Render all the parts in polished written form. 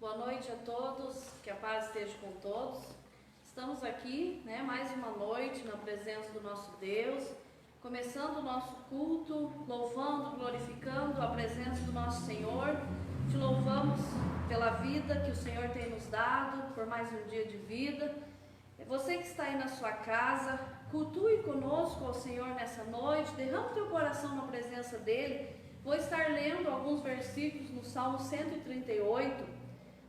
Boa noite a todos, que a paz esteja com todos. Estamos aqui, mais uma noite na presença do nosso Deus, começando o nosso culto, louvando, glorificando a presença do nosso Senhor. Te louvamos pela vida que o Senhor tem nos dado, por mais um dia de vida. Você que está aí na sua casa, cultue conosco ao Senhor nessa noite, derrame teu coração na presença dEle. Vou estar lendo alguns versículos no Salmo 138.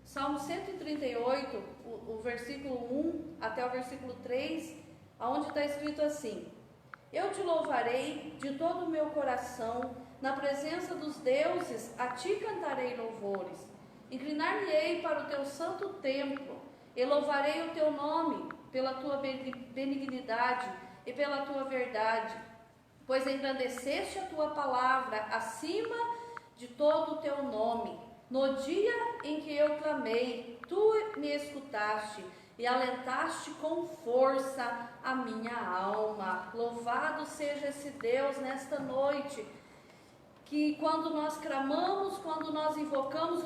Salmo 138, o versículo 1 até o versículo 3, onde está escrito assim: Eu te louvarei de todo o meu coração, na presença dos deuses, a ti cantarei louvores. Inclinar-me-ei para o teu santo templo, e louvarei o teu nome pela tua benignidade e pela tua verdade, pois engrandeceste a tua palavra acima de todo o teu nome. No dia em que eu clamei, tu me escutaste e alentaste com força a minha alma. Louvado seja esse Deus nesta noite, que quando nós clamamos, quando nós invocamos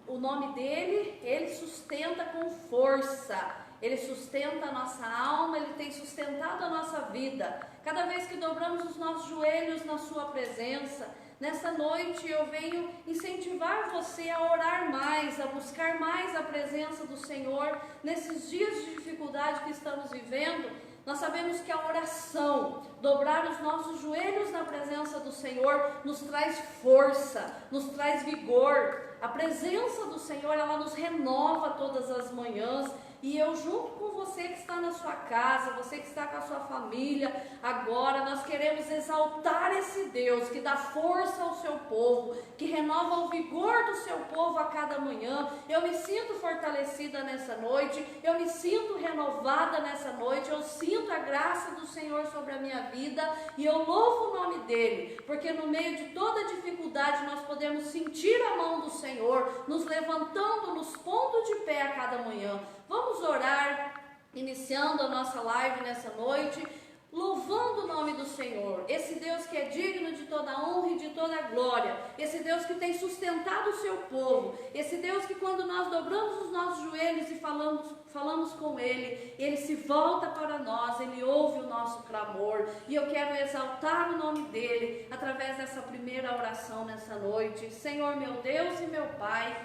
o nome dEle, Ele sustenta com força. Ele sustenta a nossa alma, Ele tem sustentado a nossa vida. Cada vez que dobramos os nossos joelhos na sua presença, nessa noite eu venho incentivar você a orar mais, a buscar mais a presença do Senhor. Nesses dias de dificuldade que estamos vivendo, nós sabemos que a oração, dobrar os nossos joelhos na presença do Senhor, nos traz força, nos traz vigor. A presença do Senhor, ela nos renova todas as manhãs. E eu, junto com você que está na sua casa, você que está com a sua família, agora nós queremos exaltar esse Deus que dá força ao seu povo, que renova o vigor do seu povo a cada manhã. Eu me sinto fortalecida nessa noite, eu me sinto renovada nessa noite, eu sinto a graça do Senhor sobre a minha vida e eu louvo o nome dEle, porque no meio de toda dificuldade nós podemos sentir a mão do Senhor, nos levantando, nos pondo de pé a cada manhã. Vamos orar, iniciando a nossa live nessa noite, louvando o nome do Senhor, esse Deus que é digno de toda honra e de toda glória, esse Deus que tem sustentado o seu povo, esse Deus que quando nós dobramos os nossos joelhos e falamos com Ele, Ele se volta para nós, Ele ouve o nosso clamor, e eu quero exaltar o nome dEle através dessa primeira oração nessa noite. Senhor meu Deus e meu Pai,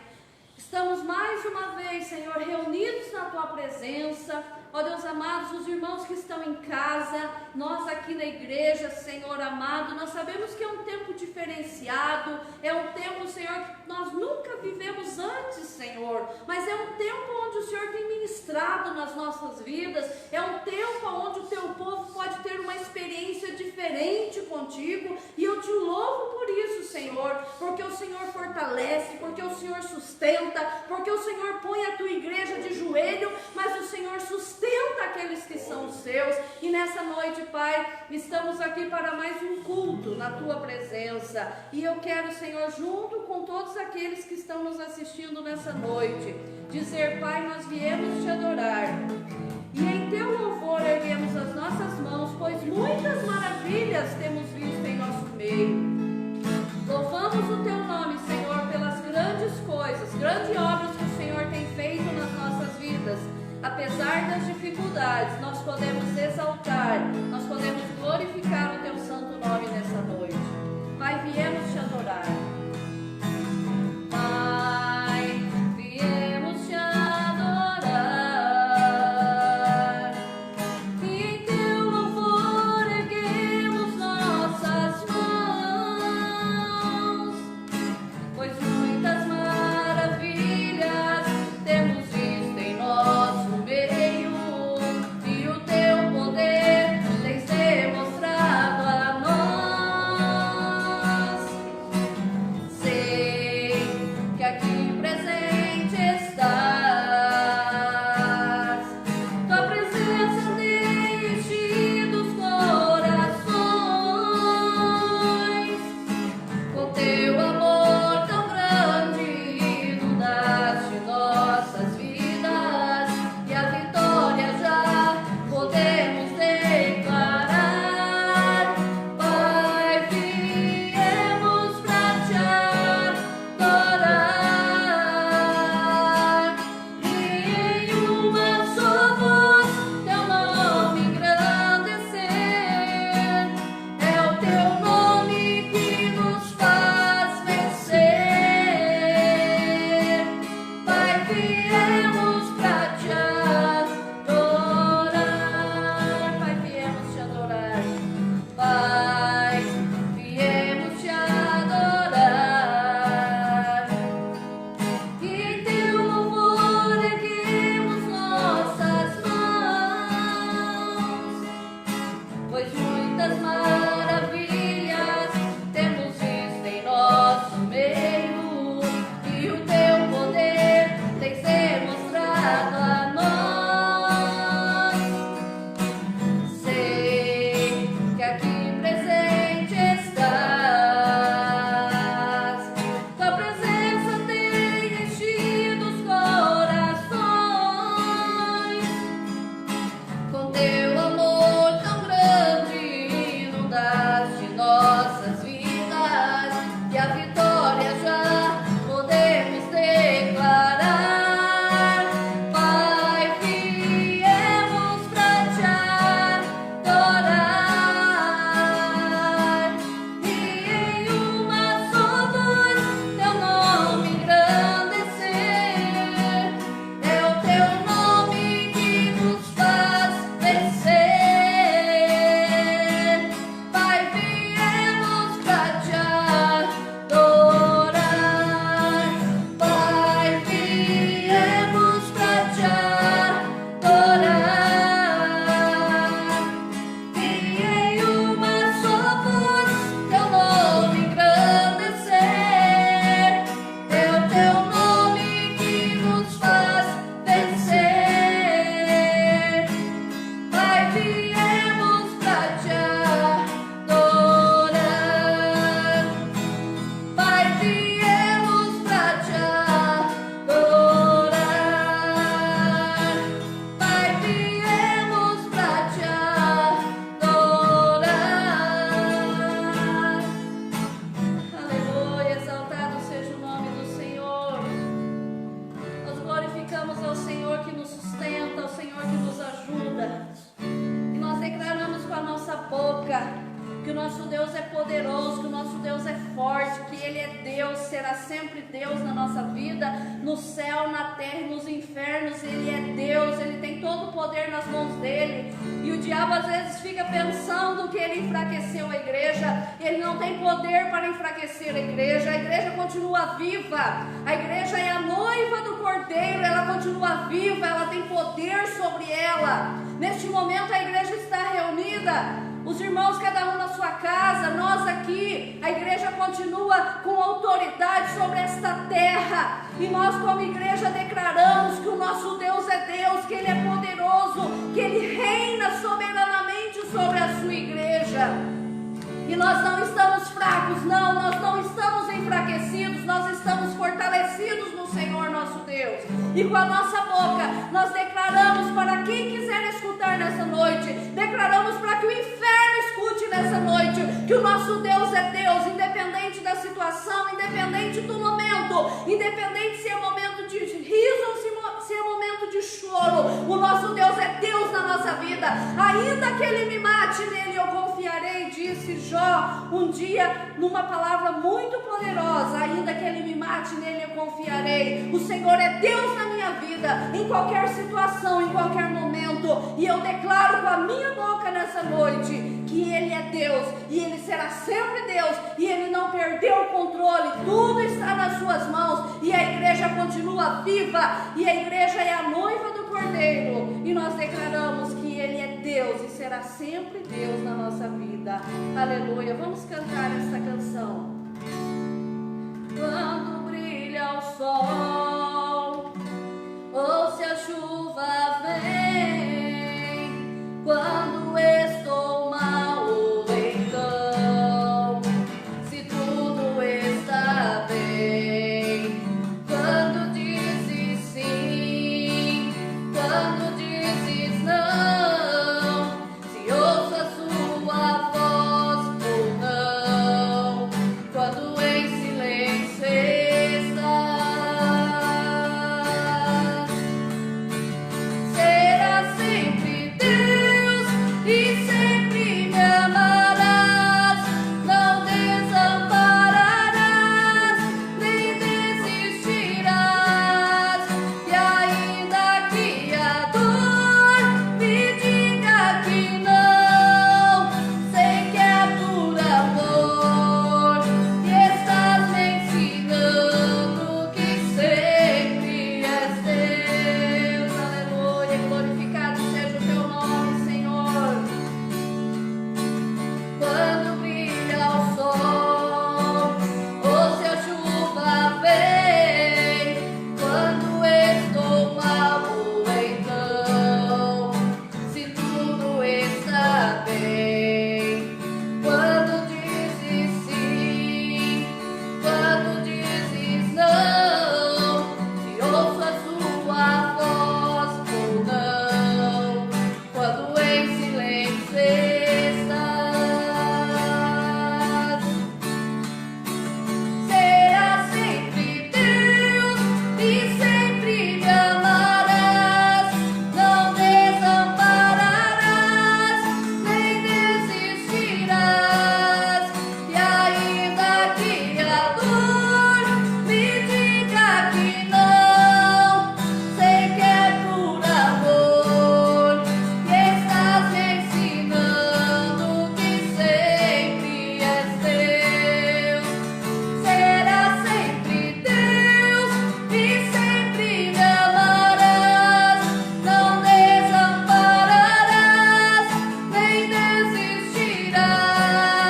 estamos mais uma vez, Senhor, reunidos na Tua presença. Ó Deus amado, os irmãos que estão em casa, nós aqui na igreja, Senhor amado, nós sabemos que é um tempo diferenciado, é um tempo, Senhor, que nós nunca vivemos antes, Senhor, mas é um tempo onde o Senhor tem ministrado nas nossas vidas, é um tempo onde o Teu povo pode ter uma experiência diferente contigo, e eu Te louvo por isso, Senhor, porque o Senhor fortalece, porque o Senhor sustenta, porque o Senhor põe a Tua igreja de joelho, mas o Senhor sustenta aqueles que são seus. E nessa noite, Pai, estamos aqui para mais um culto na Tua presença, e eu quero, Senhor, junto com todos aqueles que estão nos assistindo nessa noite, dizer: Pai, nós viemos Te adorar, e em Teu louvor erguemos as nossas mãos, pois muitas maravilhas temos visto em nosso meio. Louvamos o Teu nome, Senhor, pelas grandes coisas, grandes obras que o Senhor tem feito nas nossas vidas. Apesar das dificuldades, nós podemos exaltar, nós podemos glorificar o Teu santo nome nessa noite. Pai, viemos Te adorar. Pai, viemos Te adorar, e em Teu louvor erguemos nossas mãos. sempre Deus na nossa vida, no céu, na terra e nos infernos. Ele é Deus, Ele tem todo o poder nas mãos dEle. E o diabo às vezes fica pensando que ele enfraqueceu a igreja. Ele não tem poder para enfraquecer a igreja continua viva. A igreja é a noiva do Cordeiro, ela continua viva, ela tem poder sobre ela. Neste momento a igreja está reunida, os irmãos cada um na sua casa, nós aqui, a igreja continua com autoridade sobre esta terra, e nós como igreja declaramos que o nosso Deus é Deus, que Ele é poderoso, que Ele reina soberanamente sobre a sua igreja. E nós não estamos fracos, não, nós não estamos enfraquecidos, nós estamos fortalecidos no Senhor nosso Deus. E com a nossa boca nós declaramos para quem quiser escutar nessa noite, declaramos para que o inferno escute nessa noite, que o nosso Deus é Deus, independente da situação, independente do momento, independente se é momento de riso ou se é momento de choro, o nosso Deus é Deus na nossa vida. Ainda que Ele me mate, nele eu confiarei, disse Jó um dia numa palavra muito poderosa. Ainda que Ele me mate, nele eu confiarei. O Senhor é Deus na minha vida, em qualquer situação, em qualquer momento, e eu declaro com a minha boca nessa noite que Ele é Deus, e Ele será sempre Deus, e Ele não perdeu o controle, tudo está nas suas mãos, e a igreja continua viva, e a igreja é a noiva do Cordeiro, e nós declaramos que Ele é Deus, e será sempre Deus na nossa vida. Aleluia. Vamos cantar essa canção. Quando brilha o sol, ou se a chuva vem, quando estou mal, ou então, se tudo está bem, quando dizes sim, quando dizes não, se ouço a sua voz ou não, quando em silêncio estás. Será sempre Deus e sempre me amarás, não desampararás, nem desistirás. E ainda que a dor me diga que não, sei que é por amor, e estás me ensinando que sempre és Deus. Aleluia, glorificado seja o teu nome, Senhor. Quando brilha o sol, ou se a chuva vem, quando estou mal, ou então, se tudo está bem, quando dizes sim, quando dizes não, se ouço a sua voz ou não, quando em silêncio estás. Será sempre Deus e sempre me amarás, não desampararás, nem desistirás. E ainda que a dor me diga que não, sei que é por amor, e estás me ensinando que sempre és Deus. Será sempre Deus e sempre me amarás, não desampararás, nem desistirás.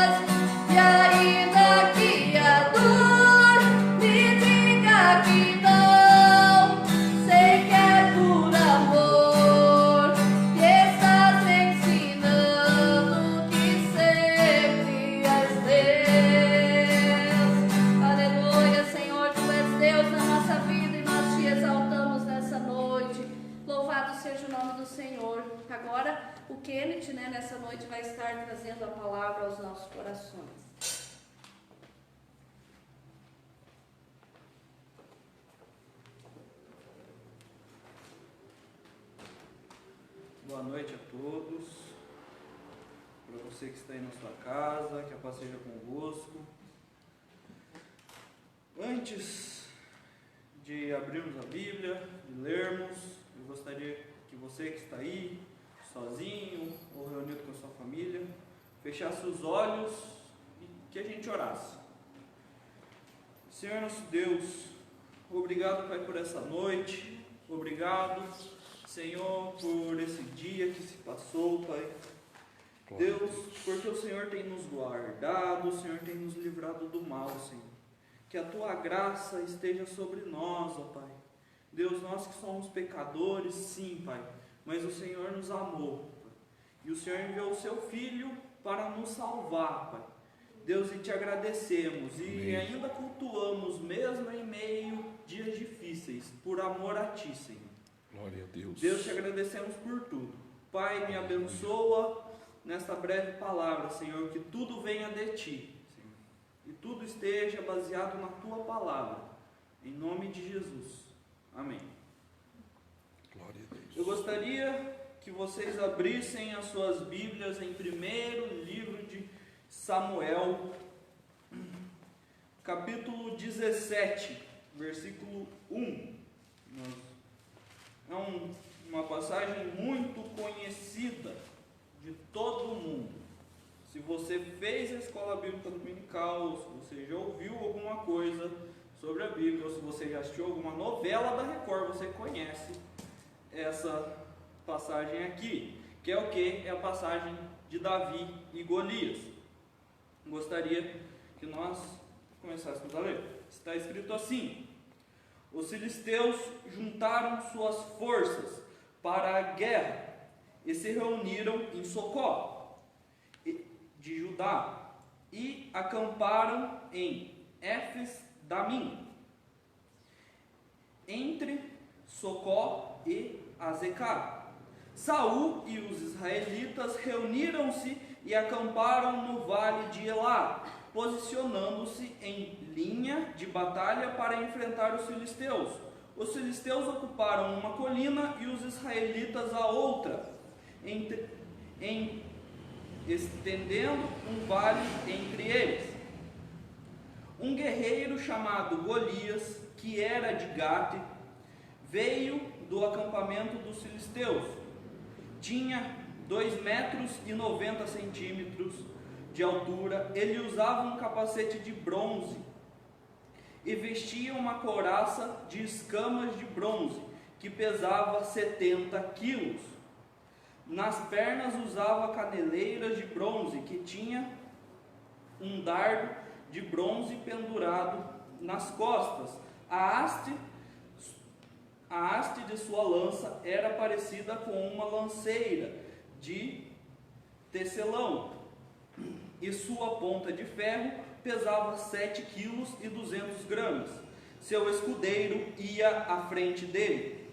E ainda que a dor me diga que não, sei que é por amor, e estás me ensinando que sempre és Deus. Aleluia, Senhor, Tu és Deus na nossa vida e nós Te exaltamos nessa noite. Louvado seja o nome do Senhor. Agora, o Kenneth, nessa noite vai estar trazendo a palavra aos nossos corações. Boa noite a todos. Para você que está aí na sua casa, que a paz seja convosco. Antes de abrirmos a Bíblia, de lermos, eu gostaria que você que está aí, sozinho ou reunido com a sua família, fechasse os olhos e que a gente orasse. Senhor nosso Deus, obrigado, Pai, por essa noite, obrigado, Senhor, por esse dia que se passou, Pai. Deus, porque o Senhor tem nos guardado, o Senhor tem nos livrado do mal, Senhor. Que a Tua graça esteja sobre nós, ó Pai. Deus, nós que somos pecadores, sim, Pai, mas o Senhor nos amou, Pai. E o Senhor enviou o Seu Filho para nos salvar, Pai. Deus, e Te agradecemos, e ainda cultuamos, mesmo em meio dias difíceis, por amor a Ti, Senhor. Glória a Deus. Deus, Te agradecemos por tudo. Pai, me abençoa nesta breve palavra, Senhor, que tudo venha de Ti, Senhor, e tudo esteja baseado na Tua palavra, em nome de Jesus. Amém. Glória a Deus. Eu gostaria que vocês abrissem as suas Bíblias em primeiro livro de Samuel, capítulo 17, versículo 1. É uma passagem muito conhecida de todo mundo. Se você fez a escola bíblica dominical, se você já ouviu alguma coisa sobre a Bíblia, ou se você já assistiu alguma novela da Record, você conhece essa passagem aqui, que é o que? É a passagem de Davi e Golias. Gostaria que nós começássemos a ler. Está escrito assim: os filisteus juntaram suas forças para a guerra e se reuniram em Socó de Judá e acamparam em Éfes-Damim, entre Socó e Azecá. Saul e os israelitas reuniram-se e acamparam no vale de Elá, posicionando-se em linha de batalha para enfrentar os filisteus. Os filisteus ocuparam uma colina e os israelitas a outra, estendendo um vale entre eles. Um guerreiro chamado Golias, que era de Gate, veio do acampamento dos filisteus. Tinha 2,90 metros de altura. Ele usava um capacete de bronze e vestia uma couraça de escamas de bronze, que pesava 70 quilos. Nas pernas usava caneleiras de bronze, que tinha um dardo de bronze pendurado nas costas. A haste de sua lança era parecida com uma lanceira de tecelão, e sua ponta de ferro pesava 7,2 kg. Seu escudeiro ia à frente dele.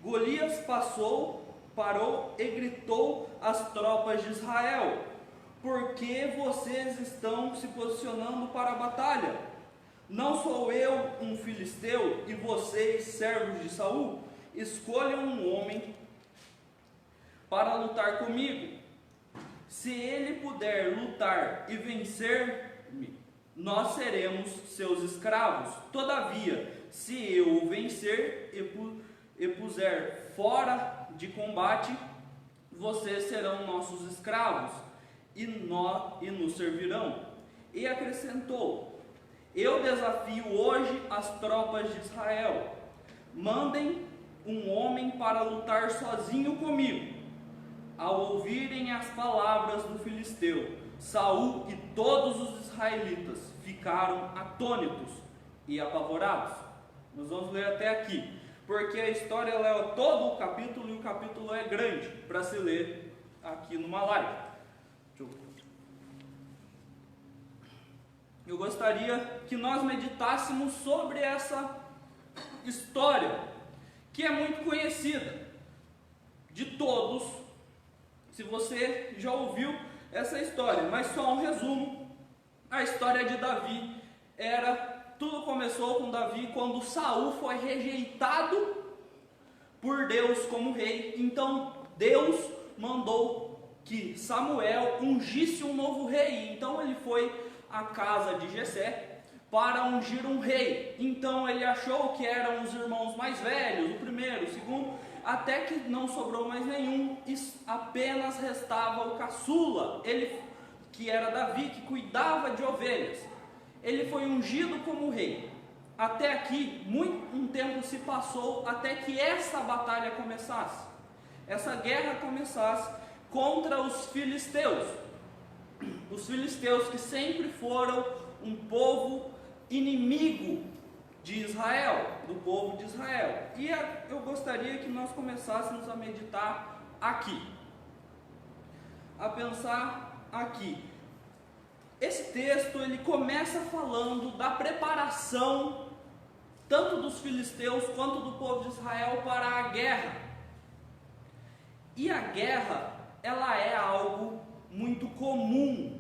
Golias parou e gritou às tropas de Israel: por que vocês estão se posicionando para a batalha? Não sou eu um filisteu e vocês servos de Saul? Escolham um homem para lutar comigo. Se ele puder lutar e vencer-me, nós seremos seus escravos. Todavia, se eu o vencer e puser fora de combate, vocês serão nossos escravos e nos servirão. E acrescentou: eu desafio hoje as tropas de Israel. Mandem um homem para lutar sozinho comigo. Ao ouvirem as palavras do filisteu, Saul e todos os israelitas ficaram atônitos e apavorados. Nós vamos ler até aqui, porque a história leva todo o capítulo e o capítulo é grande para se ler aqui numa live. Eu gostaria que nós meditássemos sobre essa história, que é muito conhecida de todos. Se você já ouviu essa história, mas só um resumo: a história de Davi tudo começou com Davi quando Saul foi rejeitado por Deus como rei. Então Deus mandou que Samuel ungisse um novo rei. Então ele foi à casa de Jessé para ungir um rei. Então ele achou que eram os irmãos mais velhos, o primeiro, o segundo, até que não sobrou mais nenhum, e apenas restava o caçula, ele, que era Davi, que cuidava de ovelhas. Ele foi ungido como rei. Até aqui, um tempo se passou até que essa batalha começasse, essa guerra começasse contra os filisteus. Os filisteus que sempre foram um povo inimigo de Israel, do povo de Israel. E eu gostaria que nós começássemos a meditar aqui, a pensar aqui. Esse texto, ele começa falando da preparação tanto dos filisteus quanto do povo de Israel para a guerra. E a guerra, ela é algo muito comum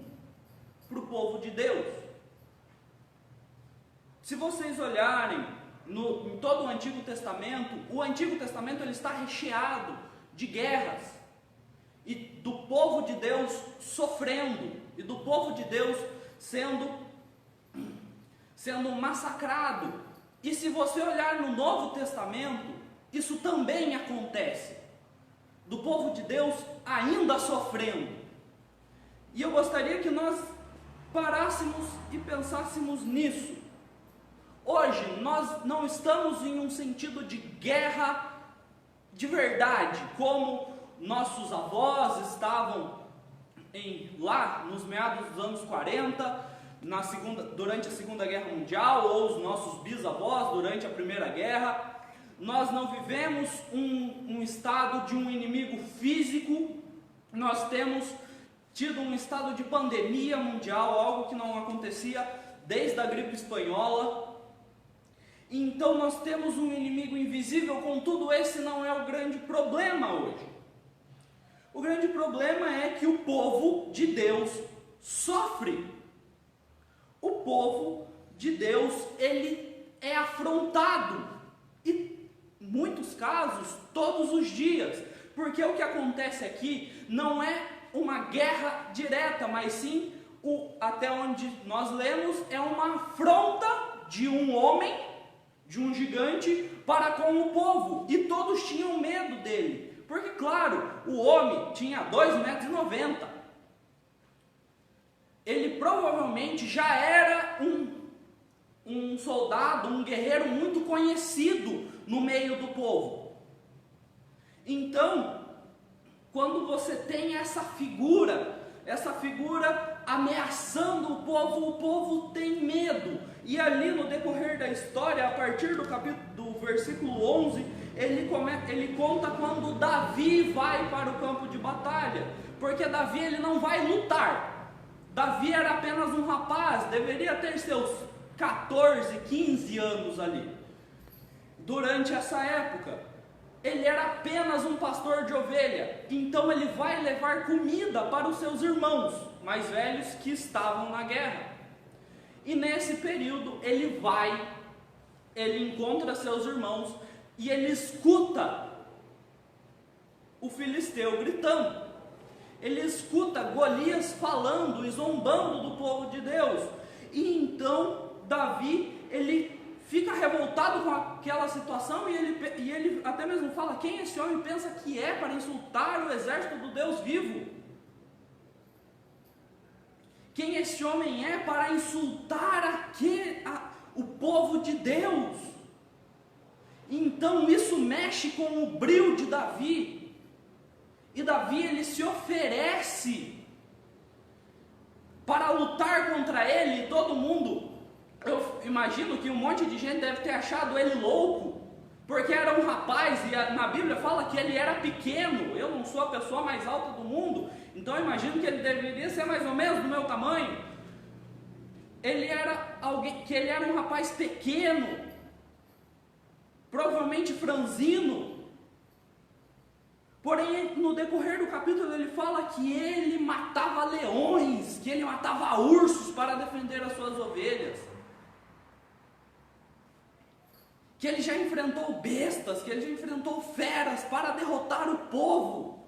para o povo de Deus. Se vocês olharem em todo o Antigo Testamento ele está recheado de guerras, e do povo de Deus sofrendo, e do povo de Deus sendo massacrado. E se você olhar no Novo Testamento, isso também acontece, do povo de Deus ainda sofrendo. E eu gostaria que nós parássemos e pensássemos nisso. Hoje nós não estamos em um sentido de guerra de verdade, como nossos avós estavam lá nos meados dos anos 40, durante a Segunda Guerra Mundial, ou os nossos bisavós durante a Primeira Guerra. Nós não vivemos um estado de um inimigo físico, nós temos tido um estado de pandemia mundial, algo que não acontecia desde a gripe espanhola. Então nós temos um inimigo invisível, contudo esse não é o grande problema hoje. O grande problema é que o povo de Deus sofre. O povo de Deus, ele é afrontado, e em muitos casos, todos os dias, porque o que acontece aqui não é uma guerra direta, mas sim, até onde nós lemos, é uma afronta de um homem, de um gigante, para com o povo, e todos tinham medo dele. Porque, claro, o homem tinha 2,90 m. Ele provavelmente já era um soldado, um guerreiro muito conhecido no meio do povo. Então, quando você tem essa figura ameaçando o povo tem medo. E ali no decorrer da história, a partir do versículo 11, ele conta quando Davi vai para o campo de batalha, porque Davi ele não vai lutar. Davi era apenas um rapaz, deveria ter seus 14, 15 anos ali, durante essa época. Ele era apenas um pastor de ovelha, então ele vai levar comida para os seus irmãos mais velhos que estavam na guerra. E nesse período ele encontra seus irmãos, e ele escuta o filisteu gritando. Ele escuta Golias falando e zombando do povo de Deus. E então Davi, ele fica revoltado com aquela situação, e ele até mesmo fala: quem esse homem pensa que é para insultar o exército do Deus vivo? Quem esse homem é para insultar o povo de Deus? Então isso mexe com o brio de Davi, e Davi ele se oferece para lutar contra ele, e todo mundo, eu imagino que um monte de gente deve ter achado ele louco, porque era um rapaz, e na Bíblia fala que ele era pequeno. Eu não sou a pessoa mais alta do mundo, então eu imagino que ele deveria ser mais ou menos do meu tamanho. Ele era um rapaz pequeno, provavelmente franzino. Porém, no decorrer do capítulo ele fala que ele matava leões, que ele matava ursos para defender as suas ovelhas, que ele já enfrentou bestas, que ele já enfrentou feras para derrotar o povo,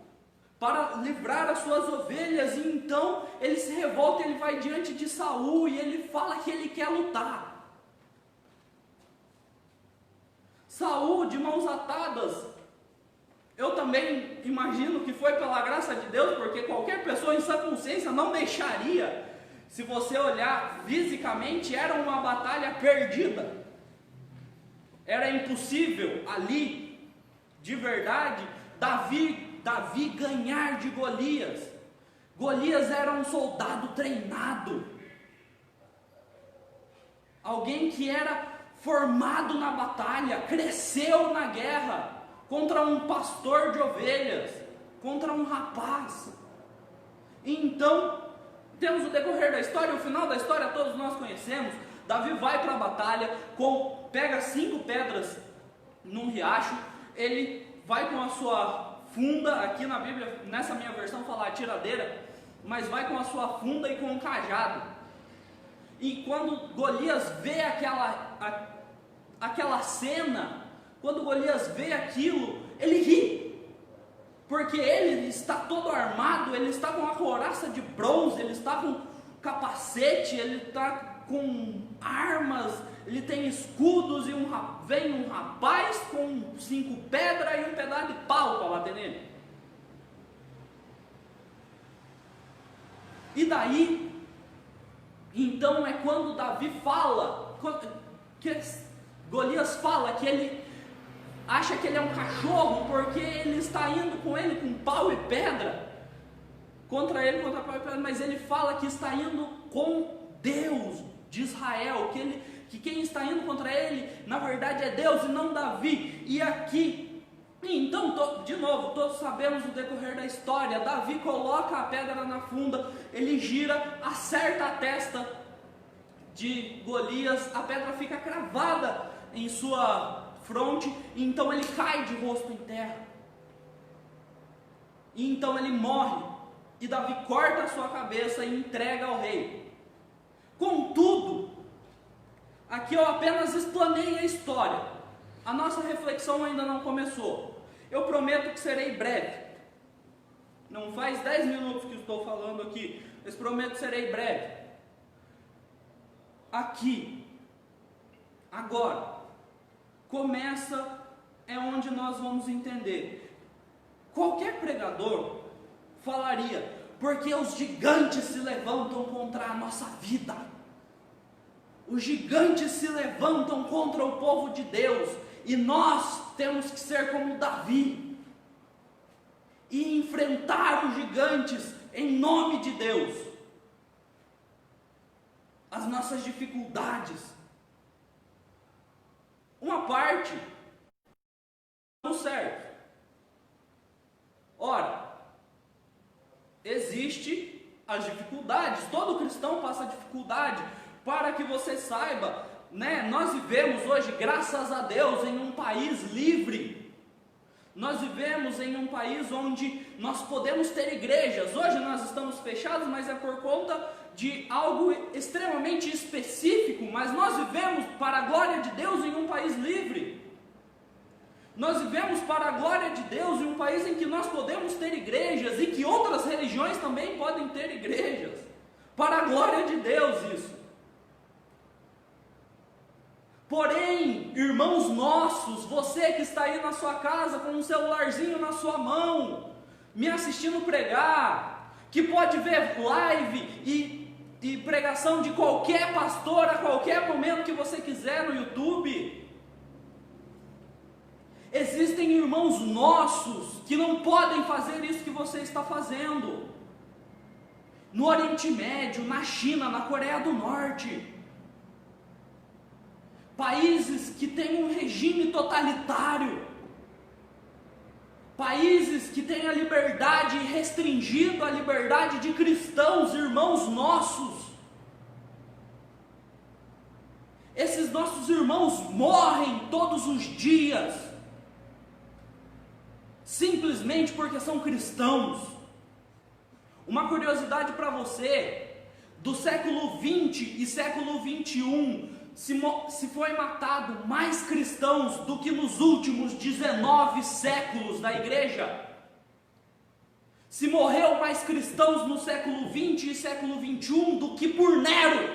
para livrar as suas ovelhas. E então ele se revolta, ele vai diante de Saul e ele fala que ele quer lutar. Saul de mãos atadas. Eu também imagino que foi pela graça de Deus, porque qualquer pessoa em sã consciência não deixaria. Se você olhar fisicamente, era uma batalha perdida. Era impossível ali, de verdade, Davi ganhar de Golias. Golias era um soldado treinado, alguém que era formado na batalha, cresceu na guerra, contra um pastor de ovelhas, contra um rapaz. Então, temos o decorrer da história, o final da história todos nós conhecemos. Davi vai para a batalha, pega 5 pedras num riacho, ele vai com a sua funda, aqui na Bíblia, nessa minha versão fala tiradeira, mas vai com a sua funda e com um cajado. E quando Golias vê aquela cena, quando Golias vê aquilo, ele ri, porque ele está todo armado, ele está com a couraça de bronze, ele está com capacete, ele está com armas, ele tem escudos, e vem um rapaz com 5 pedras e um pedaço de pau para bater nele. E daí, então é quando Davi fala, que Golias fala que ele acha que ele é um cachorro, porque ele está indo com ele com pau e pedra, contra pau e pedra, mas ele fala que está indo com Deus de Israel, que quem está indo contra ele, na verdade é Deus e não Davi. E aqui, então, de novo, todos sabemos o decorrer da história. Davi coloca a pedra na funda, ele gira, acerta a testa de Golias, a pedra fica cravada em sua fronte, e então ele cai de rosto em terra, e então ele morre, e Davi corta a sua cabeça e entrega ao rei. Contudo, aqui eu apenas explanei a história, a nossa reflexão ainda não começou. Eu prometo que serei breve, não faz 10 minutos que estou falando aqui, mas prometo que serei breve. Aqui, agora, é onde nós vamos entender. Qualquer pregador falaria, porque os gigantes se levantam contra a nossa vida, os gigantes se levantam contra o povo de Deus, e nós temos que ser como Davi, e enfrentar os gigantes em nome de Deus, as nossas dificuldades. Uma parte não certo. Ora, existe as dificuldades, todo cristão passa dificuldade. Para que você saiba, nós vivemos hoje, graças a Deus, em um país livre. Nós vivemos em um país onde nós podemos ter igrejas. Hoje nós estamos fechados, mas é por conta de algo extremamente específico. Mas nós vivemos, para a glória de Deus, em um país livre. Nós vivemos, para a glória de Deus, em um país em que nós podemos ter igrejas, e que outras religiões também podem ter igrejas. Para a glória de Deus isso. Porém, irmãos nossos, você que está aí na sua casa com um celularzinho na sua mão, me assistindo pregar, que pode ver live e pregação de qualquer pastor a qualquer momento que você quiser no YouTube. Existem irmãos nossos que não podem fazer isso que você está fazendo. No Oriente Médio, na China, na Coreia do Norte. Países que têm um regime totalitário, países que têm a liberdade, restringido a liberdade de cristãos, irmãos nossos. Esses nossos irmãos morrem todos os dias, simplesmente porque são cristãos. Uma curiosidade para você, do século 20 e século 21, se foi matado mais cristãos do que nos últimos 19 séculos da igreja. Se morreu mais cristãos no século 20 e século 21 do que por Nero.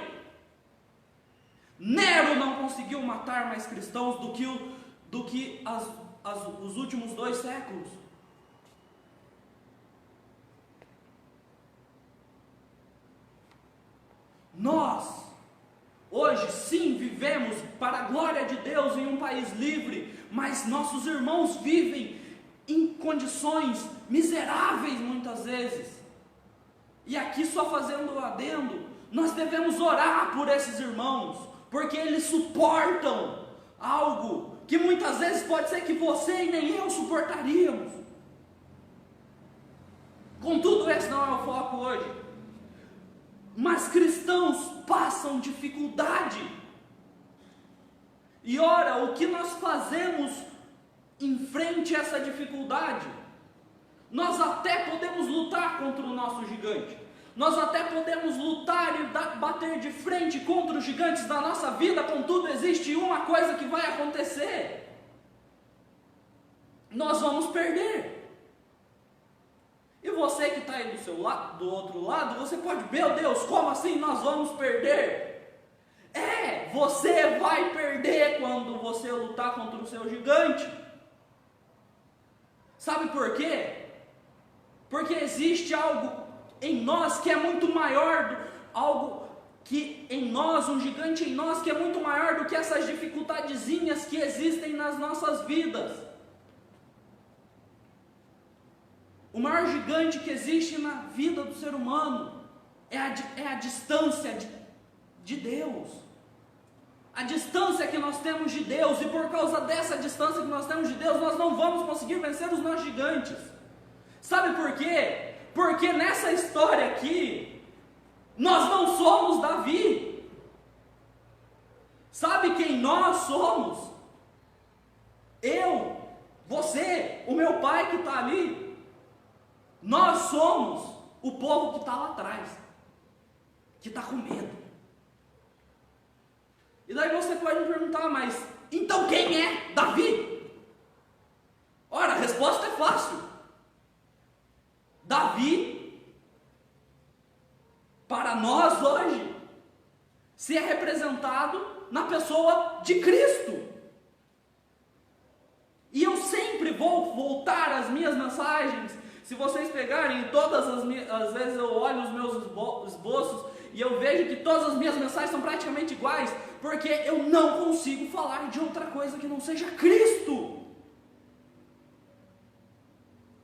Nero não conseguiu matar mais cristãos do que os últimos 2 séculos. Nós, hoje sim, vivemos para a glória de Deus em um país livre, mas nossos irmãos vivem em condições miseráveis muitas vezes. E aqui só fazendo o adendo, nós devemos orar por esses irmãos, porque eles suportam algo que muitas vezes pode ser que você e nem eu suportaríamos. Contudo, esse não é o foco hoje. Mas cristãos passam dificuldade. E ora, o que nós fazemos em frente a essa dificuldade? Nós até podemos lutar contra o nosso gigante. Nós até podemos lutar e bater de frente contra os gigantes da nossa vida. Contudo, existe uma coisa que vai acontecer. Nós vamos perder. E você que está aí do outro lado, você pode, meu Deus, como assim nós vamos perder? Você vai perder quando você lutar contra o seu gigante. Sabe por quê? Porque existe algo em nós que é muito maior, algo que em nós, um gigante em nós que é muito maior do que essas dificuldadezinhas que existem nas nossas vidas. O maior gigante que existe na vida do ser humano é a distância de Deus. A distância que nós temos de Deus, e por causa dessa distância que nós temos de Deus, nós não vamos conseguir vencer os nossos gigantes. Sabe por quê? Porque nessa história aqui, nós não somos Davi. Sabe quem nós somos? Eu, você, o meu pai que está ali. Nós somos o povo que está lá atrás, que está com medo. E daí você pode me perguntar, mas então quem é Davi? Ora, a resposta é fácil. Davi, para nós hoje, se é representado na pessoa de Cristo. E eu sempre vou voltar às minhas mensagens. Se vocês pegarem todas às vezes eu olho os meus esboços e eu vejo que todas as minhas mensagens são praticamente iguais, porque eu não consigo falar de outra coisa que não seja Cristo.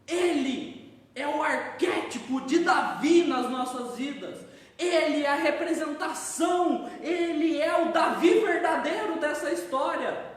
Ele é o arquétipo de Davi nas nossas vidas. Ele é a representação, ele é o Davi verdadeiro dessa história.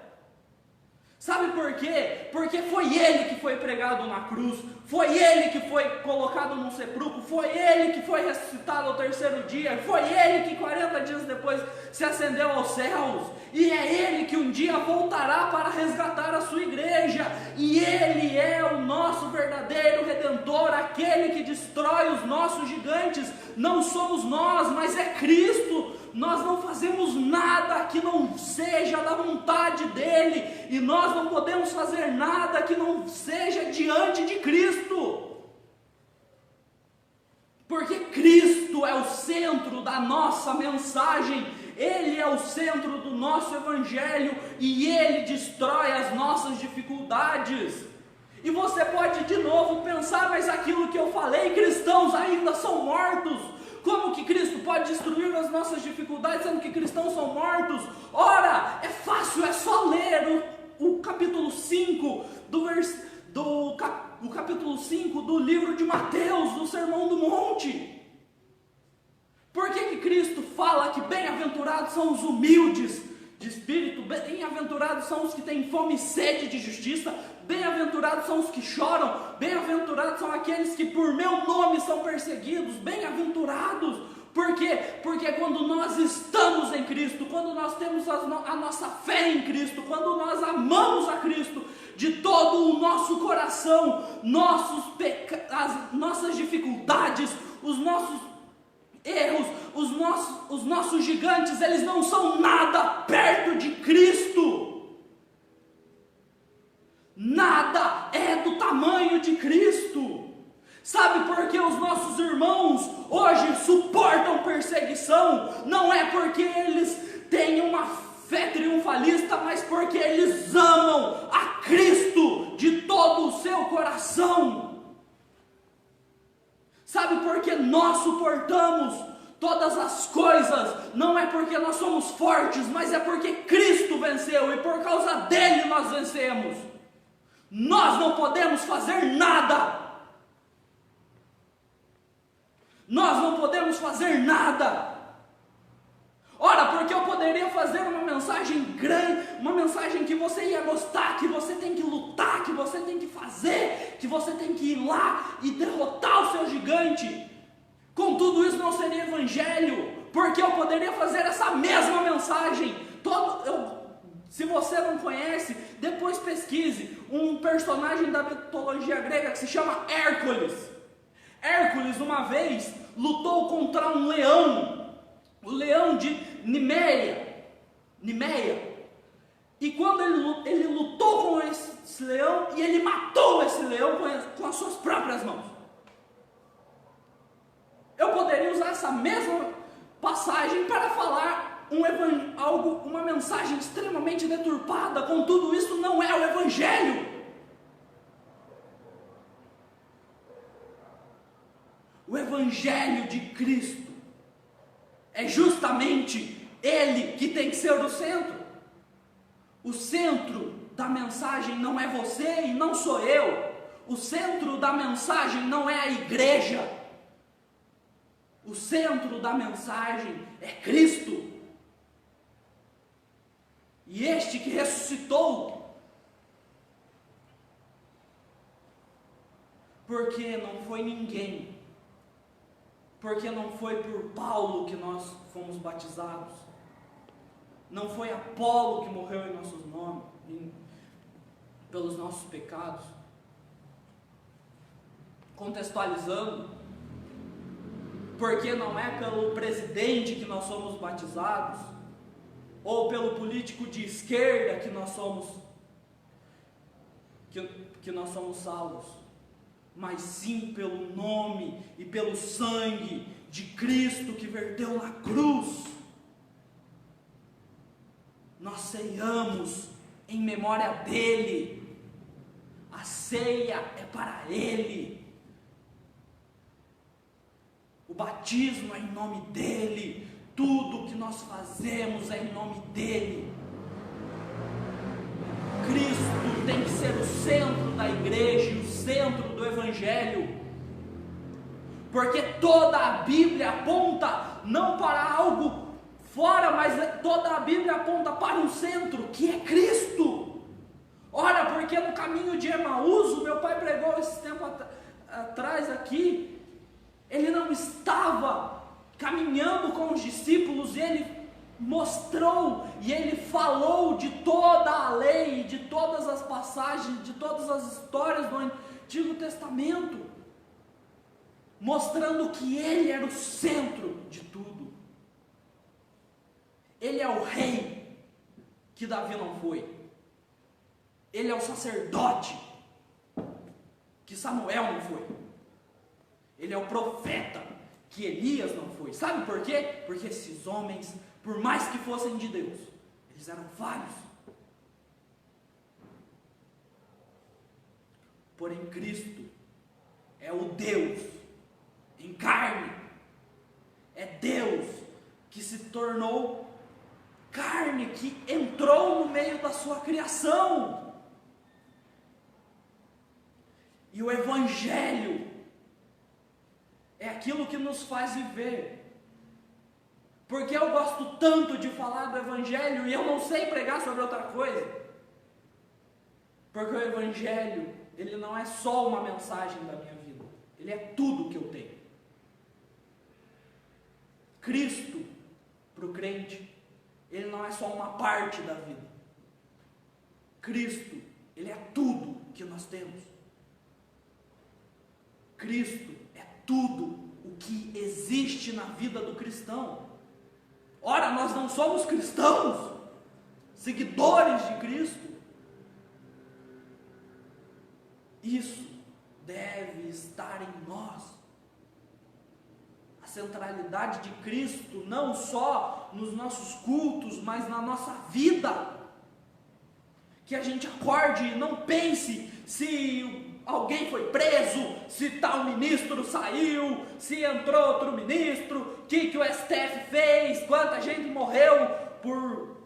Sabe por quê? Porque foi ele que foi pregado na cruz, foi ele que foi colocado num sepulcro, foi ele que foi ressuscitado ao 3º dia, foi ele que 40 dias depois se ascendeu aos céus, e é ele que um dia voltará para resgatar a sua igreja, e ele é o nosso verdadeiro Redentor, aquele que destrói os nossos gigantes. Não somos nós, mas é Cristo. Nós não fazemos nada que não seja da vontade dele, e nós não podemos fazer nada que não seja diante de Cristo, porque Cristo é o centro da nossa mensagem, ele é o centro do nosso evangelho, e ele destrói as nossas dificuldades. E você pode de novo pensar, mas aquilo que eu falei, cristãos ainda são mortos. Como que Cristo pode destruir as nossas dificuldades, sendo que cristãos são mortos? Ora, é fácil, é só ler o capítulo 5 o capítulo 5 do livro de Mateus, do Sermão do Monte. Por que Cristo fala que bem-aventurados são os humildes de espírito, bem-aventurados são os que têm fome e sede de justiça, bem-aventurados são os que choram, bem-aventurados são aqueles que por meu nome são perseguidos, bem-aventurados? Por quê? Porque quando nós estamos em Cristo, quando nós temos a nossa fé em Cristo, quando nós amamos a Cristo de todo o nosso coração, as nossas dificuldades, os nossos erros, os nossos gigantes, eles não são nada perto de Cristo. Nada é do tamanho de Cristo. Sabe por que os nossos irmãos hoje suportam perseguição? Não é porque eles têm uma fé triunfalista, mas porque eles amam nós suportamos todas as coisas, não é porque nós somos fortes, mas é porque Cristo venceu, e por causa dele nós vencemos. Nós não podemos fazer nada. Nós não podemos fazer nada. Ora, porque eu poderia fazer uma mensagem grande, uma mensagem que você ia gostar, que você tem que lutar, que você tem que fazer, que você tem que ir lá e derrotar o seu gigante. Com tudo isso não seria evangelho, porque eu poderia fazer essa mesma mensagem. Se você não conhece, depois pesquise um personagem da mitologia grega que se chama Hércules. Hércules uma vez lutou contra um leão, o leão de Nimeia. E quando ele lutou com esse leão, e ele matou esse leão com as suas próprias mãos. Eu poderia usar essa mesma passagem para falar uma mensagem extremamente deturpada. Contudo, isso não é o evangelho. O evangelho de Cristo é justamente ele que tem que ser o centro. O centro da mensagem não é você e não sou eu. O centro da mensagem não é a igreja. O centro da mensagem é Cristo. E este que ressuscitou. Porque não foi ninguém. Porque não foi por Paulo que nós fomos batizados. Não foi Apolo que morreu em nossos nomes, pelos nossos pecados. Contextualizando, porque não é pelo presidente que nós somos batizados, ou pelo político de esquerda que nós somos salvos, mas sim pelo nome e pelo sangue de Cristo que verteu na cruz. Nós ceiamos em memória dele. A ceia é para ele. O batismo é em nome dele. Tudo que nós fazemos é em nome dele. Cristo tem que ser o centro da igreja, o centro do evangelho. Porque toda a Bíblia aponta não para algo fora, mas toda a Bíblia aponta para um centro, que é Cristo. Ora, porque no caminho de Emaús, meu pai pregou esse tempo atrás aqui, ele não estava caminhando com os discípulos, e ele mostrou, e ele falou de toda a lei, de todas as passagens, de todas as histórias do Antigo Testamento, mostrando que ele era o centro de tudo. Ele é o rei que Davi não foi. Ele é o sacerdote que Samuel não foi. Ele é o profeta que Elias não foi. Sabe por quê? Porque esses homens, por mais que fossem de Deus, eles eram falhos. Porém, Cristo é o Deus em carne. É Deus que se tornou carne, que entrou no meio da sua criação. E o Evangelho é aquilo que nos faz viver. Porque eu gosto tanto de falar do Evangelho e eu não sei pregar sobre outra coisa. Porque o Evangelho, ele não é só uma mensagem da minha vida, ele é tudo que eu tenho. Cristo, para o crente, ele não é só uma parte da vida. Cristo, ele é tudo que nós temos. Cristo é tudo o que existe na vida do cristão. Ora, nós não somos cristãos, seguidores de Cristo. Isso deve estar em nós. A centralidade de Cristo, não só nos nossos cultos, mas na nossa vida. Que a gente acorde e não pense se alguém foi preso, se tal ministro saiu, se entrou outro ministro, o que o STF fez, quanta gente morreu por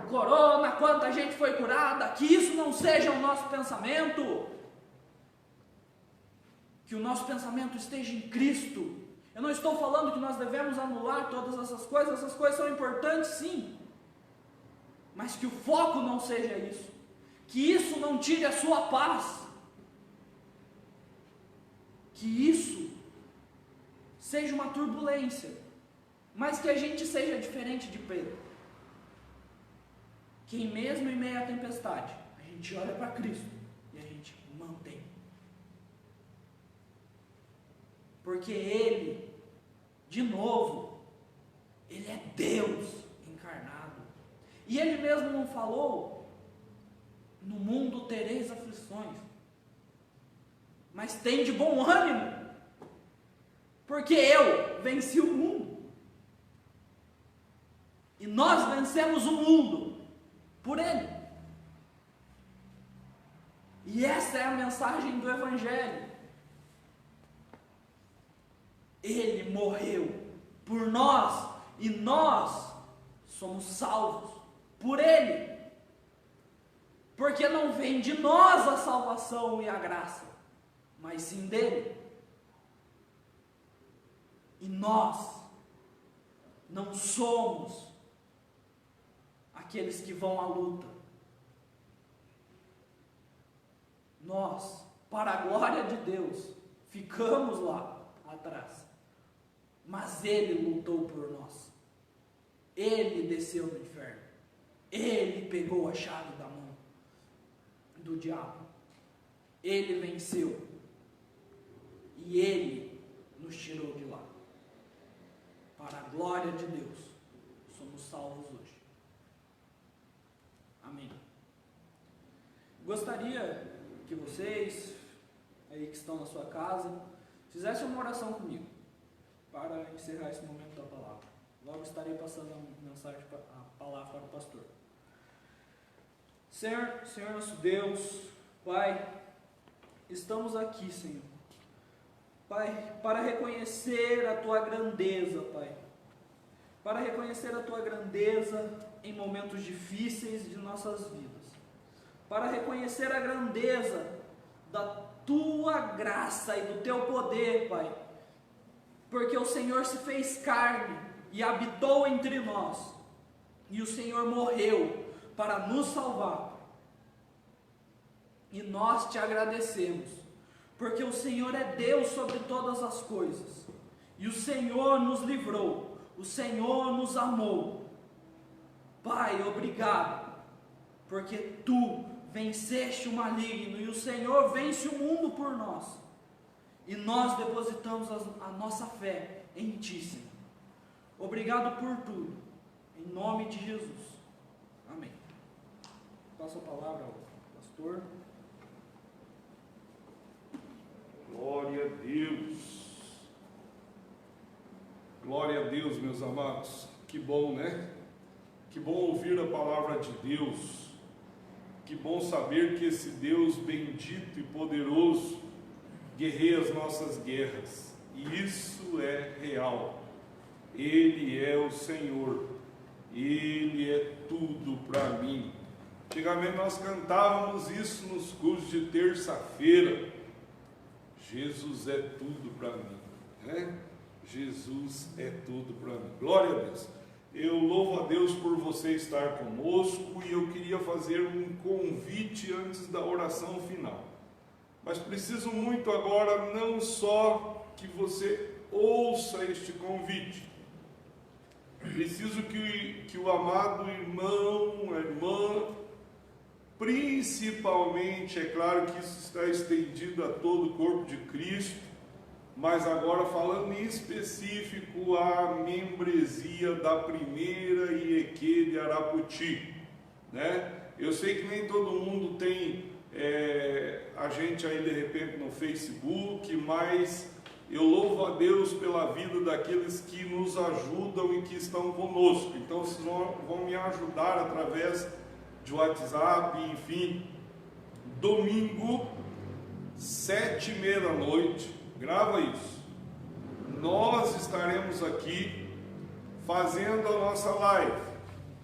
corona, quanta gente foi curada, que isso não seja o nosso pensamento, que o nosso pensamento esteja em Cristo. Eu não estou falando que nós devemos anular todas essas coisas são importantes sim, mas que o foco não seja isso, que isso não tire a sua paz, que isso seja uma turbulência, mas que a gente seja diferente de Pedro, que mesmo em meio à tempestade, a gente olha para Cristo e a gente mantém, porque Ele, de novo, Ele é Deus encarnado, e Ele mesmo não falou, no mundo tereis aflições, mas tem de bom ânimo, porque eu venci o mundo, e nós vencemos o mundo, por Ele, e essa é a mensagem do Evangelho, Ele morreu por nós, e nós somos salvos por Ele, porque não vem de nós a salvação e a graça, mas sim dele, e nós não somos aqueles que vão à luta, nós, para a glória de Deus, ficamos lá atrás, mas Ele lutou por nós, Ele desceu no inferno, Ele pegou a chave da mão do diabo, Ele venceu, e Ele nos tirou de lá, para a glória de Deus, somos salvos hoje, amém. Gostaria que vocês, aí que estão na sua casa, fizessem uma oração comigo, para encerrar esse momento da palavra. Logo estarei passando a mensagem, a palavra para o pastor. Senhor nosso Deus, Pai, estamos aqui, Senhor, Pai, para reconhecer a Tua grandeza, Pai, para reconhecer a Tua grandeza em momentos difíceis de nossas vidas, para reconhecer a grandeza da Tua graça e do Teu poder, Pai, porque o Senhor se fez carne e habitou entre nós, e o Senhor morreu para nos salvar, e nós Te agradecemos, porque o Senhor é Deus sobre todas as coisas, e o Senhor nos livrou, o Senhor nos amou. Pai, obrigado, porque Tu venceste o maligno, e o Senhor vence o mundo por nós, e nós depositamos a nossa fé em Ti, Senhor. Obrigado por tudo, em nome de Jesus, amém. Passo a palavra ao pastor. Glória a Deus. Glória a Deus, meus amados. Que bom, né? Que bom ouvir a palavra de Deus. Que bom saber que esse Deus bendito e poderoso guerreia as nossas guerras. E isso é real. Ele é o Senhor. Ele é tudo para mim. Antigamente nós cantávamos isso nos cultos de terça-feira. Jesus é tudo para mim, né? Jesus é tudo para mim. Glória a Deus. Eu louvo a Deus por você estar conosco, e eu queria fazer um convite antes da oração final. Mas preciso muito agora não só que você ouça este convite. Preciso que o amado irmão, a irmã, principalmente, é claro que isso está estendido a todo o corpo de Cristo, mas agora falando em específico a membresia da primeira IEQ de Araputi, né? Eu sei que nem todo mundo tem a gente aí de repente no Facebook, mas eu louvo a Deus pela vida daqueles que nos ajudam e que estão conosco. Então vocês vão me ajudar através de WhatsApp, enfim. Domingo 7h30 da noite, grava isso, nós estaremos aqui fazendo a nossa live.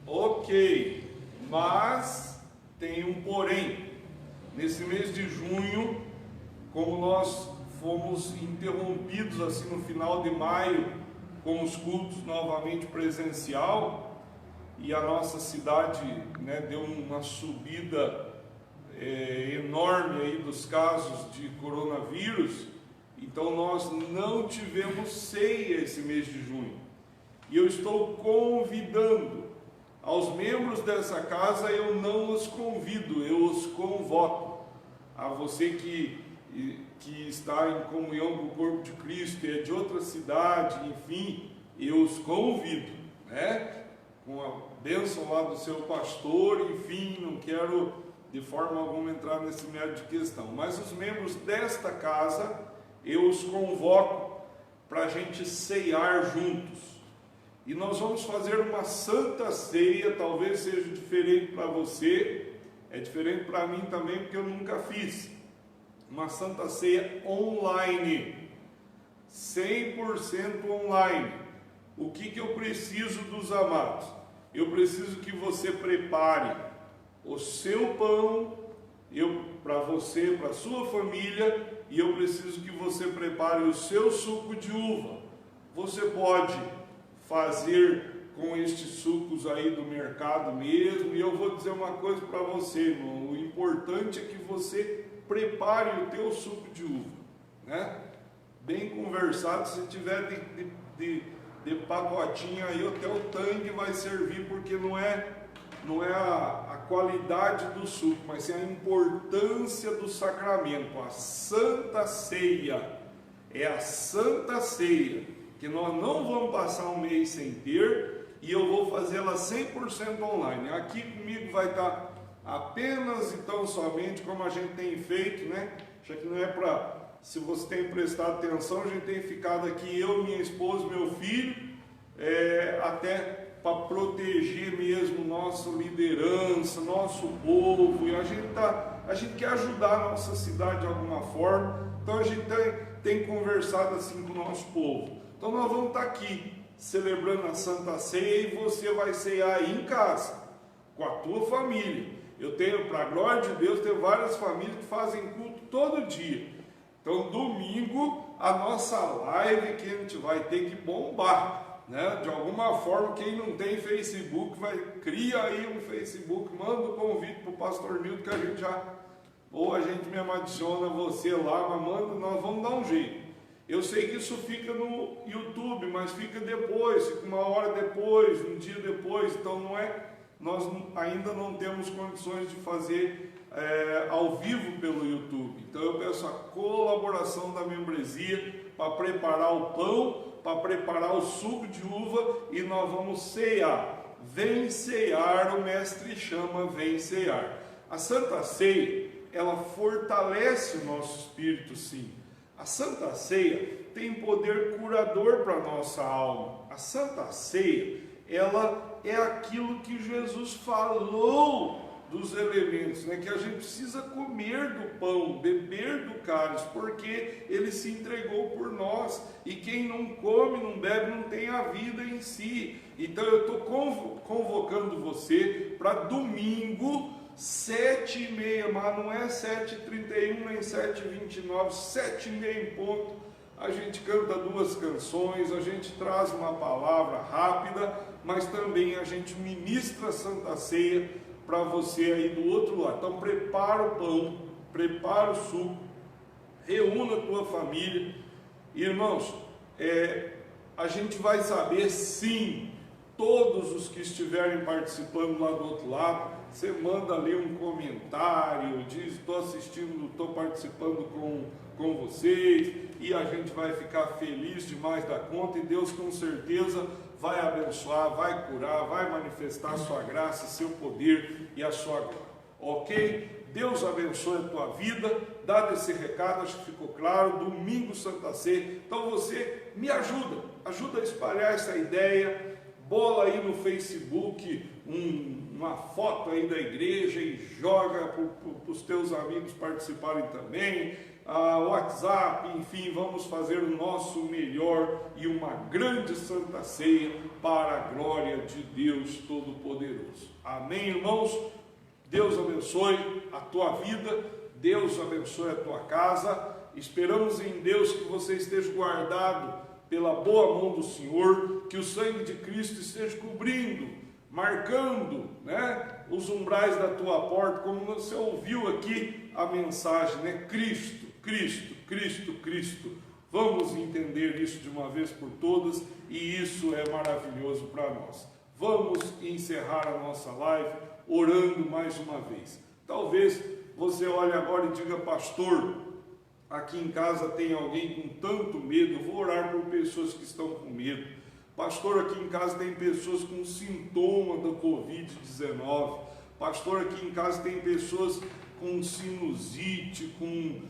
Ok, mas tem um porém. Nesse mês de junho, como nós fomos interrompidos assim no final de maio com os cultos novamente presencial, e a nossa cidade, né, deu uma subida enorme aí dos casos de coronavírus, então nós não tivemos ceia esse mês de junho. E eu estou convidando aos membros dessa casa, eu não os convido, eu os convoco. A você que está em comunhão com o corpo de Cristo e é de outra cidade, enfim, eu os convido, né? Com a bênção lá do seu pastor, enfim, não quero de forma alguma entrar nesse mérito de questão, mas os membros desta casa, eu os convoco para a gente ceiar juntos, e nós vamos fazer uma santa ceia. Talvez seja diferente para você, é diferente para mim também, porque eu nunca fiz, uma santa ceia online, 100% online. O que eu preciso dos amados? Eu preciso que você prepare o seu pão, para você, para a sua família, e eu preciso que você prepare o seu suco de uva. Você pode fazer com estes sucos aí do mercado mesmo, e eu vou dizer uma coisa para você, irmão, o importante é que você prepare o teu suco de uva, né? Bem conversado, se tiver de pacotinho aí, até o tangue vai servir, porque não é a qualidade do suco, mas sim a importância do sacramento. A Santa Ceia é a Santa Ceia, que nós não vamos passar um mês sem ter, e eu vou fazê-la 100% online. Aqui comigo vai estar apenas e tão somente, como a gente tem feito, né? Já que não é para... Se você tem prestado atenção, a gente tem ficado aqui, eu, minha esposa, meu filho, até para proteger mesmo nossa liderança, nosso povo, e a gente quer ajudar a nossa cidade de alguma forma, então a gente tem conversado assim com o nosso povo. Então nós vamos estar aqui, celebrando a Santa Ceia, e você vai ceiar aí em casa, com a tua família. Eu tenho, para a glória de Deus, tem várias famílias que fazem culto todo dia. Então, domingo, a nossa live que a gente vai ter que bombar, né? De alguma forma, quem não tem Facebook, cria aí um Facebook, manda um convite para o pastor Nilton, que a gente ou a gente mesmo adiciona você lá, mas manda, nós vamos dar um jeito. Eu sei que isso fica no YouTube, mas fica depois, fica uma hora depois, um dia depois, então nós ainda não temos condições de fazer ao vivo pelo YouTube. Então eu peço a colaboração da membresia para preparar o pão, para preparar o suco de uva, e nós vamos ceiar. Vem ceiar, o mestre chama, vem ceiar. A Santa Ceia, ela fortalece o nosso espírito, sim. A Santa Ceia tem poder curador para a nossa alma. A Santa Ceia, ela é aquilo que Jesus falou dos elementos, né? Que a gente precisa comer do pão, beber do cálice, porque ele se entregou por nós, e quem não come, não bebe, não tem a vida em si. Então eu estou convocando você para domingo, 7h30, mas não é 7h31 nem 7h29, 7h30 em ponto. A gente canta 2 canções, a gente traz uma palavra rápida, mas também a gente ministra a Santa Ceia para você aí do outro lado. Então prepara o pão, prepara o suco, reúna a tua família. Irmãos, a gente vai saber, sim, todos os que estiverem participando lá do outro lado, você manda ali um comentário, diz: estou assistindo, estou participando com vocês, e a gente vai ficar feliz demais da conta, e Deus com certeza vai abençoar, vai curar, vai manifestar a sua graça, seu poder e a sua glória. Ok? Deus abençoe a tua vida. Dado esse recado, acho que ficou claro. Domingo, Santa Ceia. Então você me ajuda a espalhar essa ideia. Bola aí no Facebook uma foto aí da igreja e joga para os teus amigos participarem também, WhatsApp, enfim, vamos fazer o nosso melhor e uma grande Santa Ceia para a glória de Deus Todo-Poderoso. Amém, irmãos? Deus abençoe a tua vida, Deus abençoe a tua casa. Esperamos em Deus que você esteja guardado pela boa mão do Senhor, que o sangue de Cristo esteja cobrindo, marcando, né, os umbrais da tua porta, como você ouviu aqui a mensagem, né? Cristo, Cristo, Cristo, Cristo. Vamos entender isso de uma vez por todas, e isso é maravilhoso para nós. Vamos encerrar a nossa live orando mais uma vez. Talvez você olhe agora e diga: pastor, aqui em casa tem alguém com tanto medo, eu vou orar por pessoas que estão com medo. Pastor, aqui em casa tem pessoas com sintoma da Covid-19. Pastor, aqui em casa tem pessoas com sinusite, com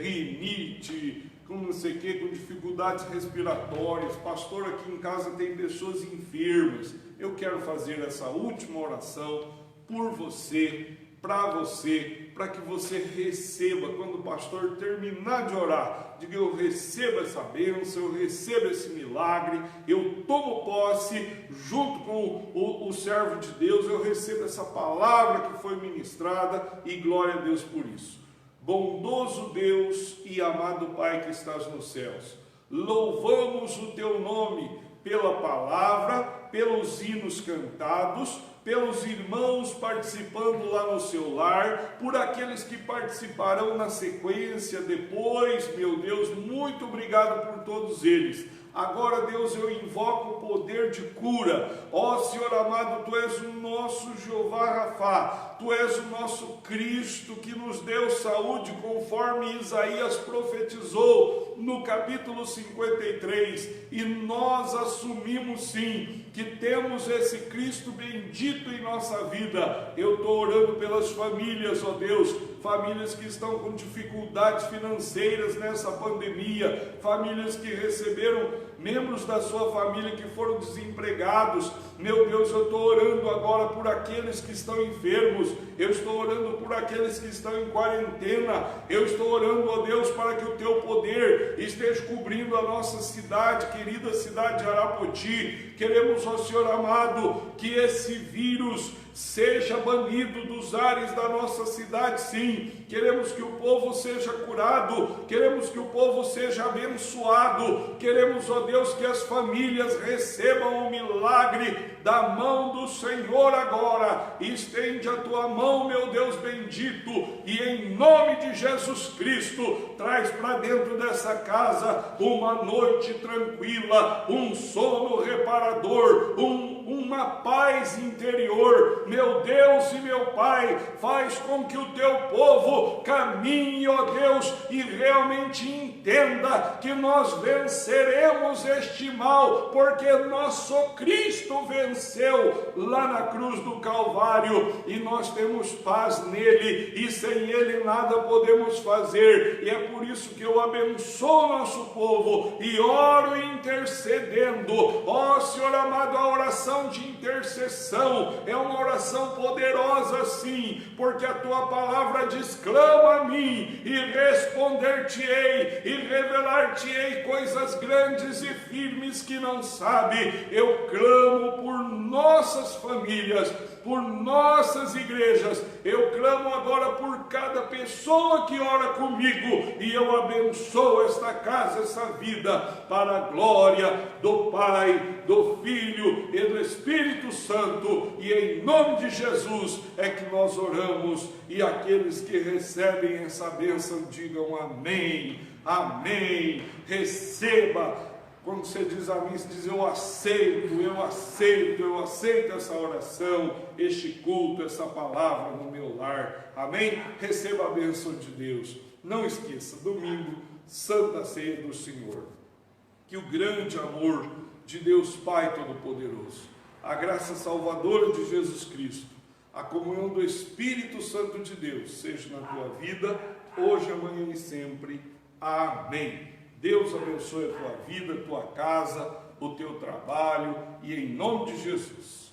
rinite, com não sei o que, com dificuldades respiratórias. Pastor, aqui em casa tem pessoas enfermas. Eu quero fazer essa última oração por você, para que você receba, quando o pastor terminar de orar, diga: eu recebo essa bênção, eu recebo esse milagre, eu tomo posse junto com o servo de Deus, eu recebo essa palavra que foi ministrada, e glória a Deus por isso. Bondoso Deus e amado Pai que estás nos céus, louvamos o teu nome pela palavra, pelos hinos cantados, pelos irmãos participando lá no seu lar, por aqueles que participarão na sequência depois, meu Deus, muito obrigado por todos eles. Agora, Deus, eu invoco o poder de cura. Ó Senhor amado, Tu és o nosso Jeová Rafá, Tu és o nosso Cristo que nos deu saúde, conforme Isaías profetizou no capítulo 53, e nós assumimos sim que temos esse Cristo bendito em nossa vida. Eu estou orando pelas famílias, ó Deus, famílias que estão com dificuldades financeiras nessa pandemia, famílias que receberam membros da sua família que foram desempregados. Meu Deus, eu estou orando agora por aqueles que estão enfermos, eu estou orando por aqueles que estão em quarentena, eu estou orando, ó Deus, para que o Teu poder esteja cobrindo a nossa cidade, querida cidade de Arapoti. Queremos, ó Senhor amado, que esse vírus seja banido dos ares da nossa cidade, sim. Queremos que o povo seja curado, queremos que o povo seja abençoado, queremos, ó Deus, que as famílias recebam o milagre da mão do Senhor agora. Estende a Tua mão, meu Deus bendito, e em nome de Jesus Cristo, traz para dentro dessa casa uma noite tranquila, um sono reparador, uma paz interior. Meu Deus e meu Pai, faz com que o Teu povo caminhe, ó Deus, e realmente entenda que nós venceremos este mal, porque nosso Cristo venceu lá na cruz do Calvário, e nós temos paz nele, e sem ele nada podemos fazer. E é por isso que eu abençoo nosso povo e oro intercedendo. Ó Senhor amado, a oração de intercessão é uma oração poderosa, sim, porque a Tua palavra diz: clama a mim e responder-te-ei e revelar-te-ei coisas grandes e firmes que não sabe. Eu clamo por nossas famílias, por nossas igrejas, eu clamo agora por cada pessoa que ora comigo, e eu abençoo esta casa, essa vida, para a glória do Pai, do Filho e do Espírito Santo, e em nome de Jesus é que nós oramos, e aqueles que recebem essa bênção digam amém, amém. Receba. Quando você diz amém, você diz: eu aceito, eu aceito, eu aceito essa oração, este culto, essa palavra no meu lar. Amém? Receba a bênção de Deus. Não esqueça, domingo, Santa Ceia do Senhor. Que o grande amor de Deus Pai Todo-Poderoso, a graça salvadora de Jesus Cristo, a comunhão do Espírito Santo de Deus seja na tua vida, hoje, amanhã e sempre. Amém. Deus abençoe a tua vida, a tua casa, o teu trabalho, e em nome de Jesus.